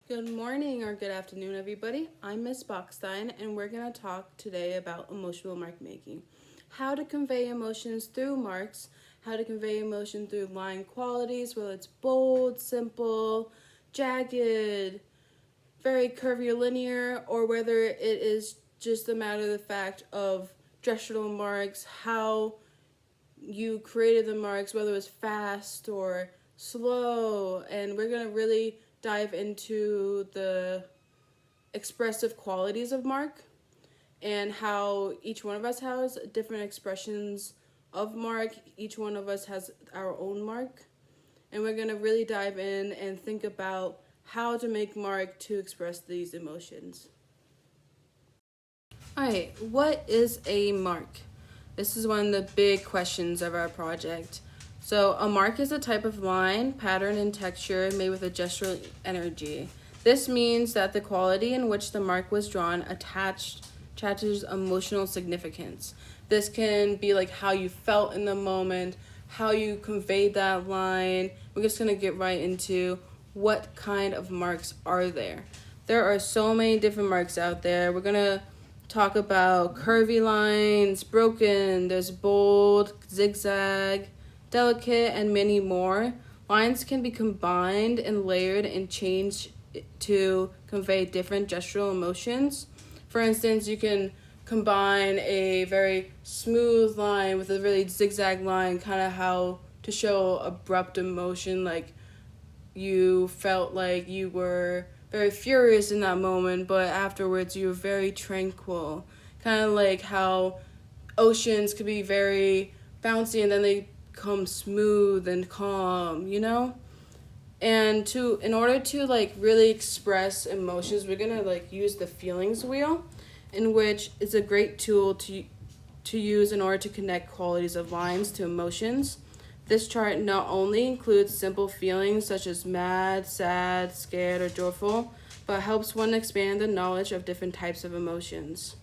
Good morning or good afternoon, everybody. I'm Miss Bockstein, and we're going to talk today about emotional mark making. How to convey emotions through marks, how to convey emotion through line qualities, whether it's bold, simple, jagged, very curvy or linear, or whether it is just a matter of the fact of gestural marks, how you created the marks, whether it was fast or slow, and we're going to really dive into the expressive qualities of mark and how each one of us has different expressions of mark. Each one of us has our own mark, and we're going to really dive in and think about how to make mark to express these emotions. All right, what is a mark? This is one of the big questions of our project. So, a mark is a type of line, pattern, and texture made with a gestural energy. This means that the quality in which the mark was drawn attaches emotional significance. This can be like how you felt in the moment, how you conveyed that line. We're just going to get right into what kind of marks are there. There are so many different marks out there. We're going to talk about curvy lines, broken, there's bold, zigzag, delicate, and many more. Lines can be combined and layered and changed to convey different gestural emotions. For instance, you can combine a very smooth line with a really zigzag line, kind of how to show abrupt emotion, like you felt like you were very furious in that moment, but afterwards you were very tranquil. Kind of like how oceans could be very bouncy and then they become smooth and calm, you know? And in order to like really express emotions, we're gonna like use the feelings wheel, in which is a great tool to use in order to connect qualities of lines to emotions. This chart not only includes simple feelings such as mad, sad, scared, or joyful, but helps one expand the knowledge of different types of emotions.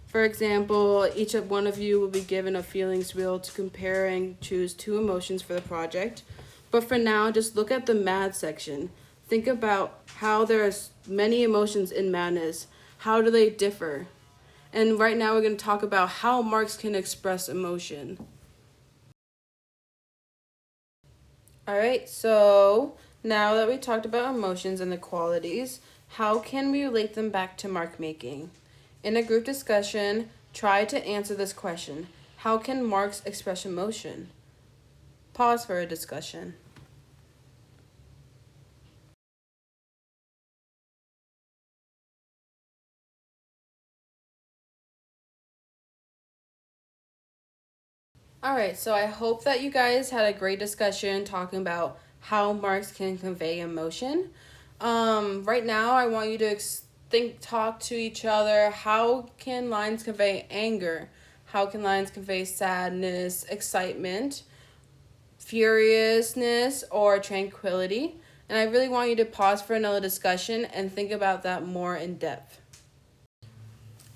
For example, each of one of you will be given a feelings wheel to compare and choose two emotions for the project. But for now, just look at the mad section. Think about how there's many emotions in madness. How do they differ? And right now we're going to talk about how marks can express emotion. All right, so now that we talked about emotions and the qualities, how can we relate them back to mark making? In a group discussion, try to answer this question. How can marks express emotion? Pause for a discussion. All right, so I hope that you guys had a great discussion talking about how marks can convey emotion. Right now, I want you to talk to each other. How can lines convey anger? How can lines convey sadness, excitement, furiousness, or tranquility? And I really want you to pause for another discussion and think about that more in depth.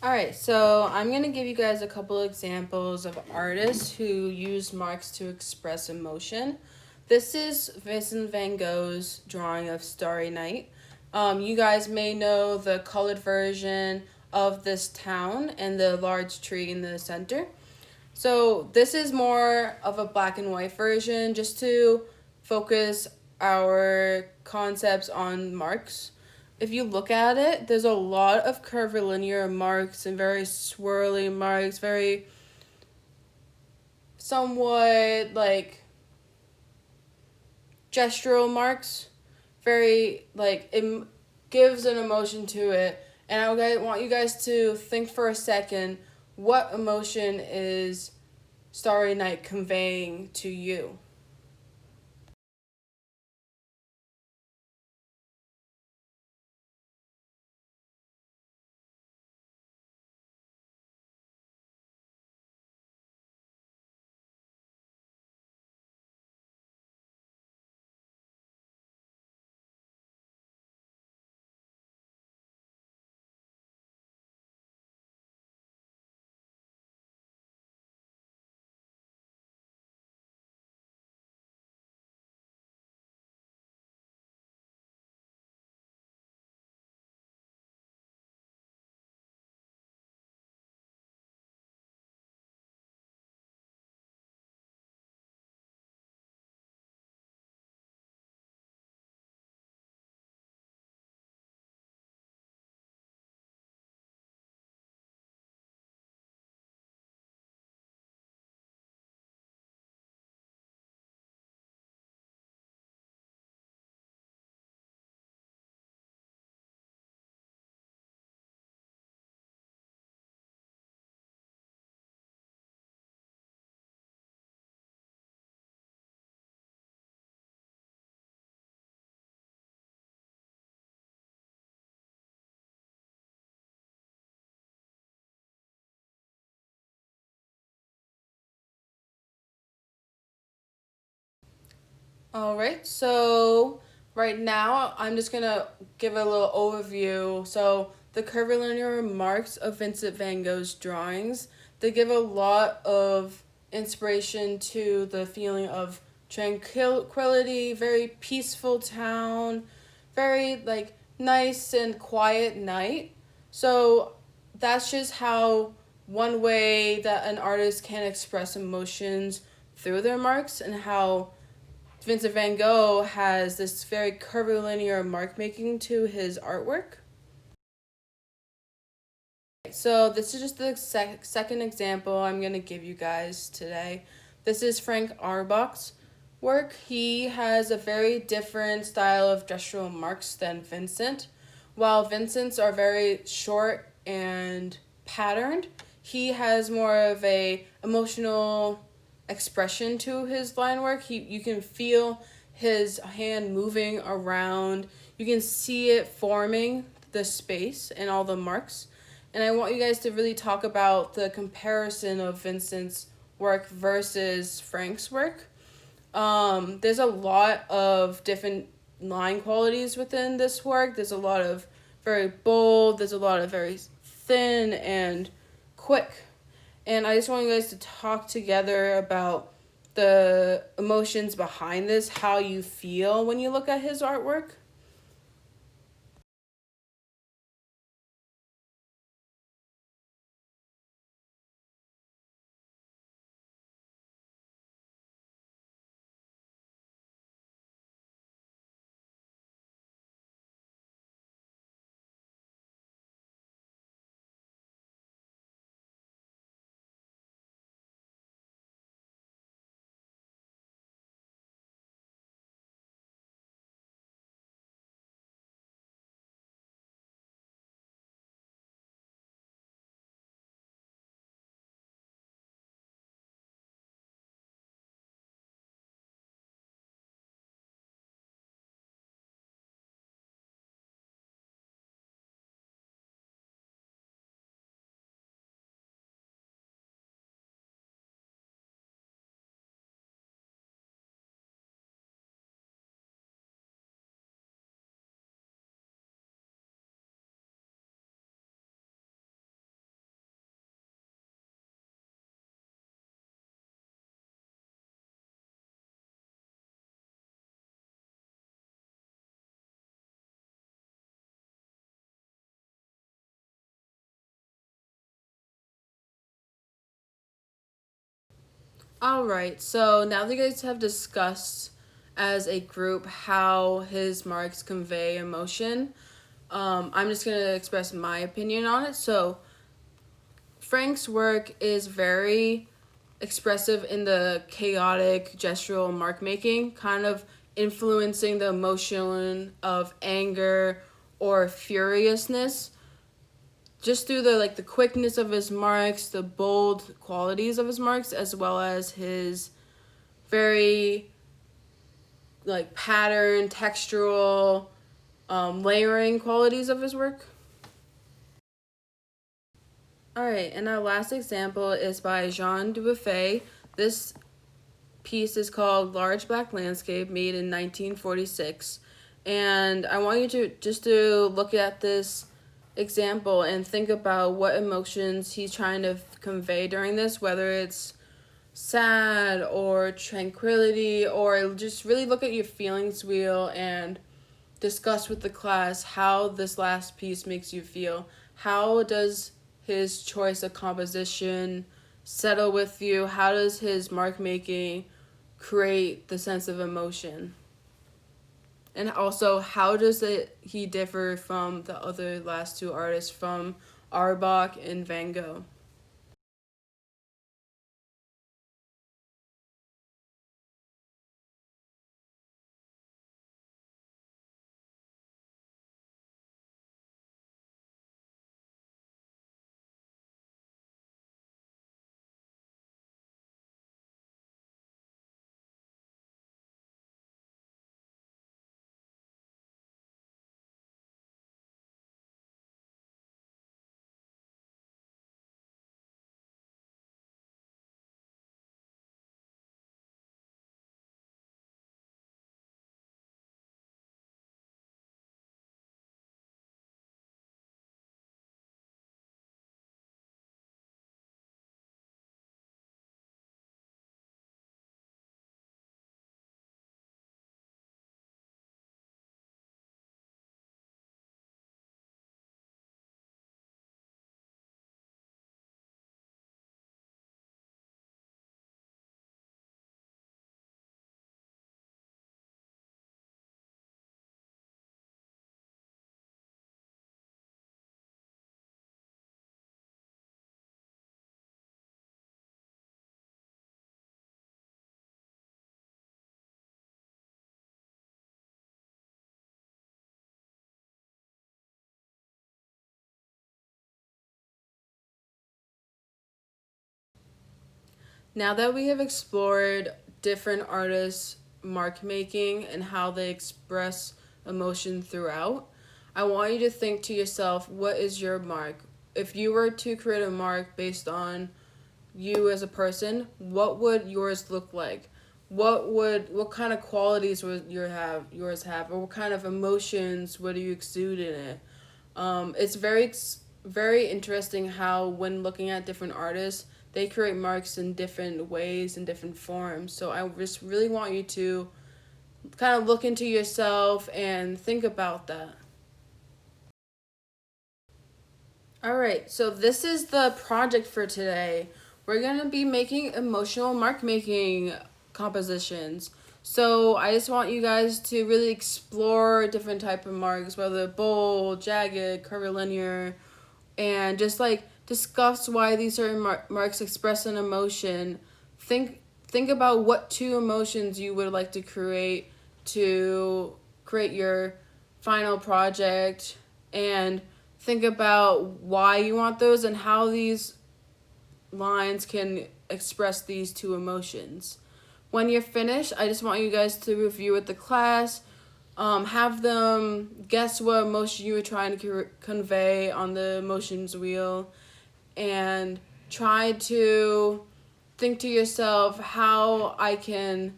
All right, so I'm going to give you guys a couple examples of artists who use marks to express emotion. This is Vincent van Gogh's drawing of Starry Night. You guys may know the colored version of this town and the large tree in the center. So this is more of a black and white version just to focus our concepts on marks. If you look at it, there's a lot of curvilinear marks and very swirly marks, very somewhat like gestural marks, very like it gives an emotion to it. And I want you guys to think for a second, what emotion is Starry Night conveying to you? All right, so right now I'm just gonna give a little overview. So the curvilinear marks of Vincent van Gogh's drawings, they give a lot of inspiration to the feeling of tranquility, very peaceful town, very like nice and quiet night. So that's just how one way that an artist can express emotions through their marks, and how Vincent van Gogh has this very curvilinear mark making to his artwork. So this is just the second example I'm going to give you guys today. This is Frank Auerbach's work. He has a very different style of gestural marks than Vincent. While Vincent's are very short and patterned, he has more of a emotional expression to his line work. You can feel his hand moving around. You can see it forming the space and all the marks. And I want you guys to really talk about the comparison of Vincent's work versus Frank's work. There's a lot of different line qualities within this work. There's a lot of very bold, there's a lot of very thin and quick. And I just want you guys to talk together about the emotions behind this, how you feel when you look at his artwork. All right, so now that you guys have discussed as a group how his marks convey emotion, I'm just going to express my opinion on it. So, Frank's work is very expressive in the chaotic gestural mark making, kind of influencing the emotion of anger or furiousness just through the quickness of his marks, the bold qualities of his marks, as well as his very like pattern, textural, layering qualities of his work. All right, and our last example is by Jean Dubuffet. This piece is called Large Black Landscape, made in 1946. And I want you to just to look at this example and think about what emotions he's trying to convey during this, whether it's sad or tranquility, or just really look at your feelings wheel and discuss with the class how this last piece makes you feel. How does his choice of composition settle with you? How does his mark making create the sense of emotion? And also, how does he differ from the other last two artists, from Auerbach and Van Gogh? Now that we have explored different artists' mark making and how they express emotion throughout, I want you to think to yourself, what is your mark? If you were to create a mark based on you as a person, what would yours look like? What kind of qualities would yours have, or what kind of emotions would you exude in it? It's very interesting how when looking at different artists, they create marks in different ways and different forms. So I just really want you to kind of look into yourself and think about that. All right, so this is the project for today. We're going to be making emotional mark making compositions. So I just want you guys to really explore different type of marks, whether bold, jagged, curvilinear, and just like discuss why these certain marks express an emotion. Think about what two emotions you would like to create your final project, and think about why you want those and how these lines can express these two emotions. When you're finished, I just want you guys to review with the class, have them guess what emotion you were trying to convey on the emotions wheel, and try to think to yourself how I can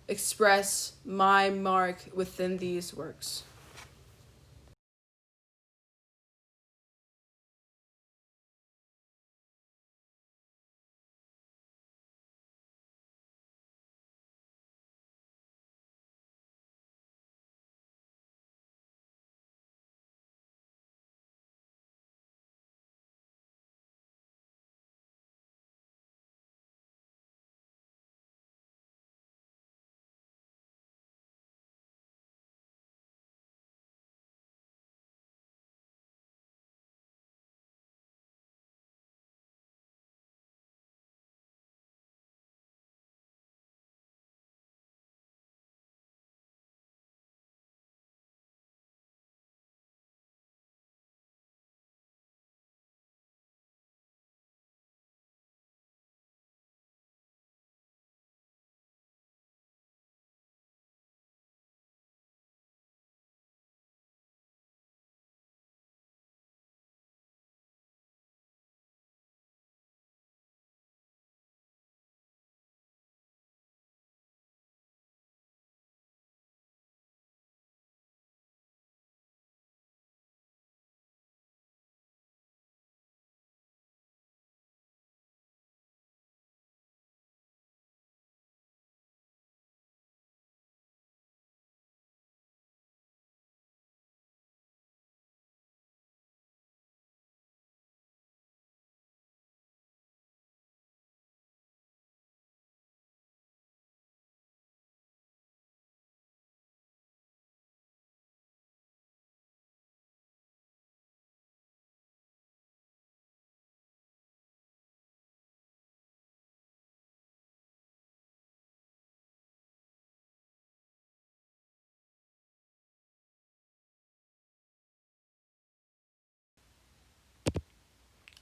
express my mark within these works.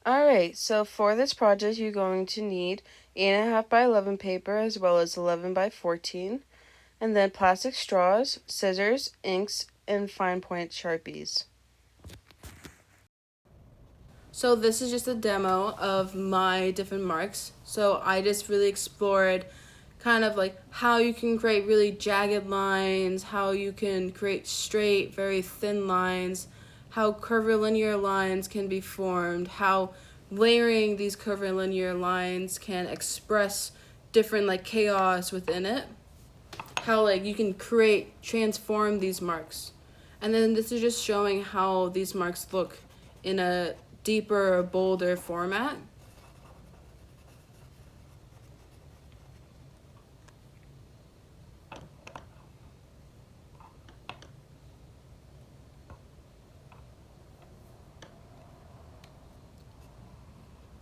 Alright, so for this project, you're going to need 8.5 by 11 paper as well as 11 by 14, and then plastic straws, scissors, inks, and fine point Sharpies. So this is just a demo of my different marks. So I just really explored kind of like how you can create really jagged lines, how you can create straight, very thin lines, how curvilinear lines can be formed, how layering these curvilinear lines can express different like chaos within it, how like you can transform these marks. And then this is just showing how these marks look in a deeper, bolder format.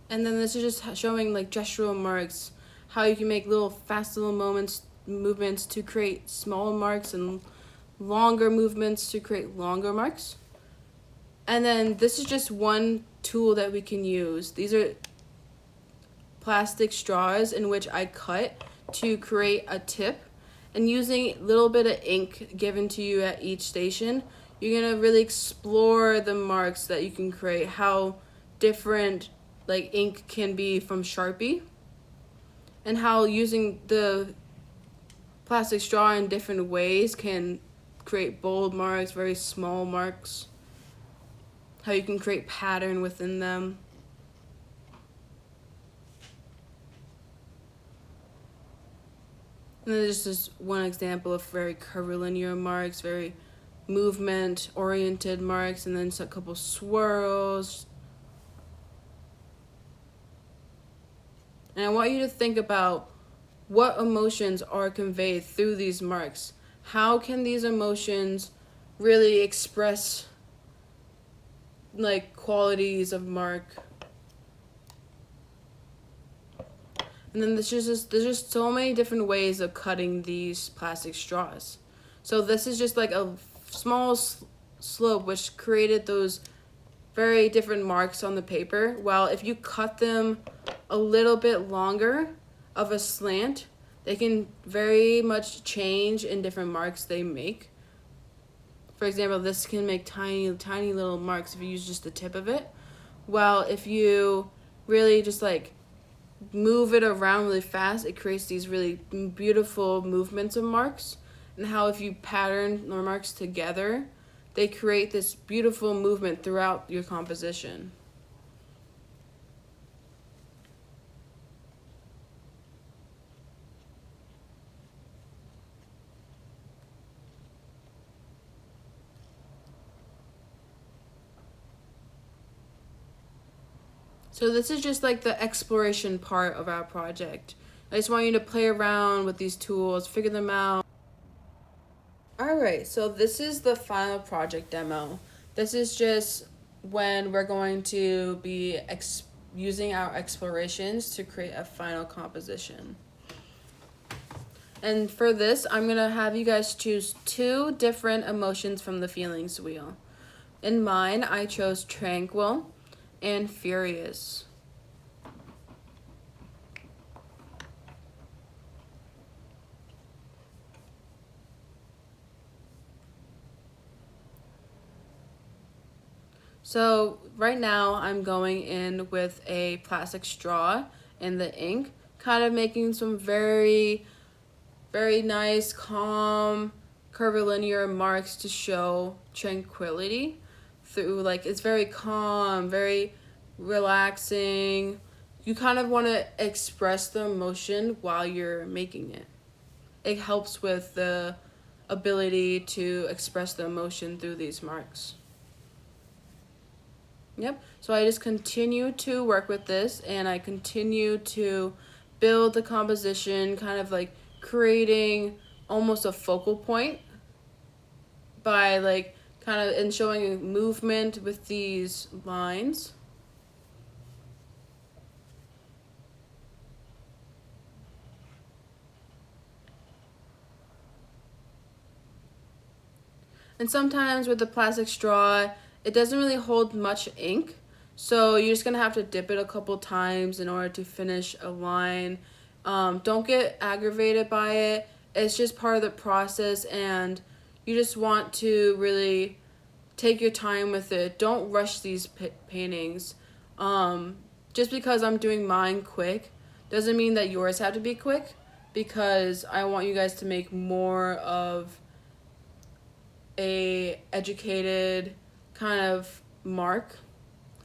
And then this is just showing like gestural marks, how you can make little fast little movements to create small marks, and longer movements to create longer marks. And then this is just one tool that we can use. These are plastic straws in which I cut to create a tip, and using a little bit of ink given to you at each station, you're gonna really explore the marks that you can create, how different like ink can be from Sharpie, and how using the plastic straw in different ways can create bold marks, very small marks, how you can create pattern within them. And then there's just one example of very curvilinear marks, very movement oriented marks, and then a couple swirls. And I want you to think about what emotions are conveyed through these marks. How can these emotions really express like qualities of mark? And then there's just so many different ways of cutting these plastic straws. So this is just like a small slope which created those very different marks on the paper. While if you cut them a little bit longer of a slant, they can very much change in different marks they make. For example, this can make tiny little marks if you use just the tip of it. While if you really just like move it around really fast, it creates these really beautiful movements of marks. And how if you pattern the marks together, they create this beautiful movement throughout your composition. So this is just like the exploration part of our project. I just want you to play around with these tools, figure them out. Alright, so this is the final project demo. This is just when we're going to be using our explorations to create a final composition. And for this, I'm going to have you guys choose 2 different emotions from the feelings wheel. In mine, I chose tranquil and furious. So right now I'm going in with a plastic straw and the ink, kind of making some very nice, calm, curvilinear marks to show tranquility through, like, it's very calm, very relaxing. You kind of want to express the emotion while you're making it. It helps with the ability to express the emotion through these marks. Yep, so I just continue to work with this, and I continue to build the composition, kind of like creating almost a focal point by like kind of and showing movement with these lines. And sometimes with the plastic straw, it doesn't really hold much ink, so you're just gonna have to dip it a couple times in order to finish a line. Don't get aggravated by it. It's just part of the process, and you just want to really take your time with it. Don't rush these paintings. Just because I'm doing mine quick doesn't mean that yours have to be quick, because I want you guys to make more of a educated kind of mark.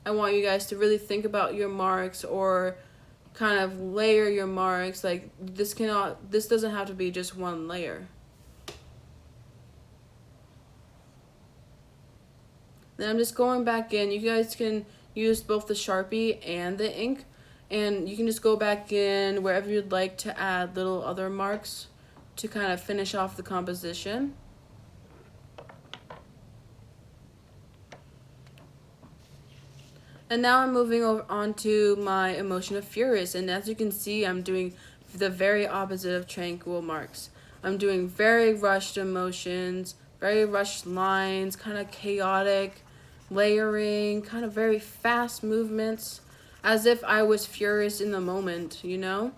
I want you guys to really think about your marks, or kind of layer your marks. Like this doesn't have to be just one layer. Then I'm just going back in. You guys can use both the Sharpie and the ink, and you can just go back in wherever you'd like to add little other marks to kind of finish off the composition. And now I'm moving on to my emotion of furious, and as you can see, I'm doing the very opposite of tranquil marks. I'm doing very rushed emotions, very rushed lines, kind of chaotic layering, kind of very fast movements. as if I was furious in the moment, you know?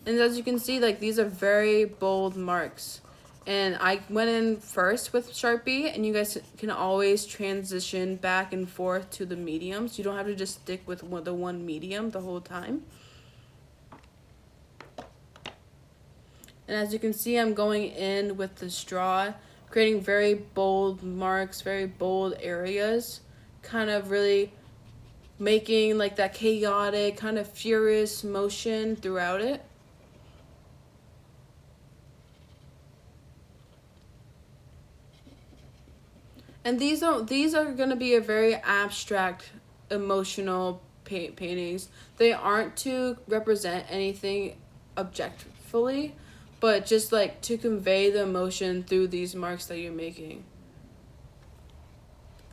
And as you can see, like, these are very bold marks. And I went in first with Sharpie, and you guys can always transition back and forth to the mediums. You don't have to just stick with the one medium the whole time. And as you can see, I'm going in with the straw, creating very bold marks, very bold areas, kind of really making like that chaotic, kind of furious motion throughout it. And these are going to be a very abstract, emotional paintings. They aren't to represent anything objectively, but just like to convey the emotion through these marks that you're making.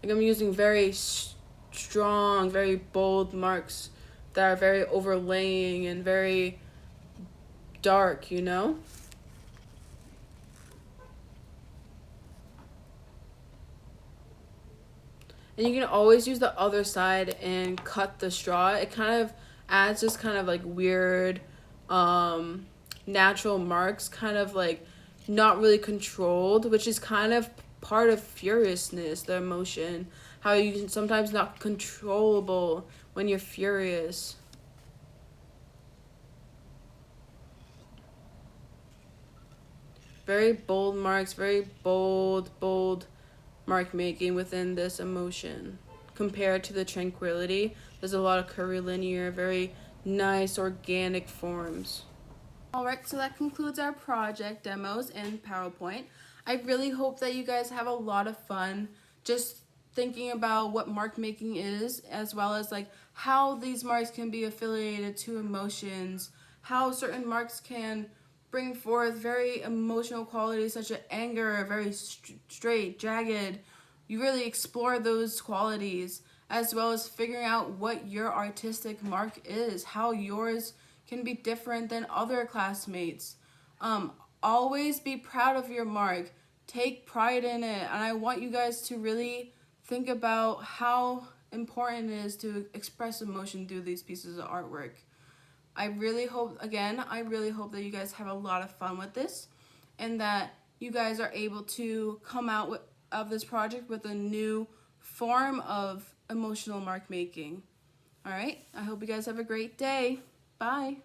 Like, I'm using very strong, very bold marks that are very overlaying and very dark, you know? And you can always use the other side and cut the straw. It kind of adds this kind of like weird natural marks, kind of like not really controlled, which is kind of part of furiousness, the emotion. How you can sometimes not controllable when you're furious. Very bold marks, very bold mark making within this emotion. Compared to the tranquility, there's a lot of curvilinear, very nice organic forms. Alright, so that concludes our project demos in PowerPoint. I really hope that you guys have a lot of fun just thinking about what mark making is, as well as like how these marks can be affiliated to emotions, how certain marks can bring forth very emotional qualities such as anger, very straight, jagged. You really explore those qualities, as well as figuring out what your artistic mark is, how yours can be different than other classmates. Always be proud of your mark. Take pride in it. And I want you guys to really think about how important it is to express emotion through these pieces of artwork. I really hope that you guys have a lot of fun with this, and that you guys are able to come out of this project with a new form of emotional mark making. All right, I hope you guys have a great day. Bye.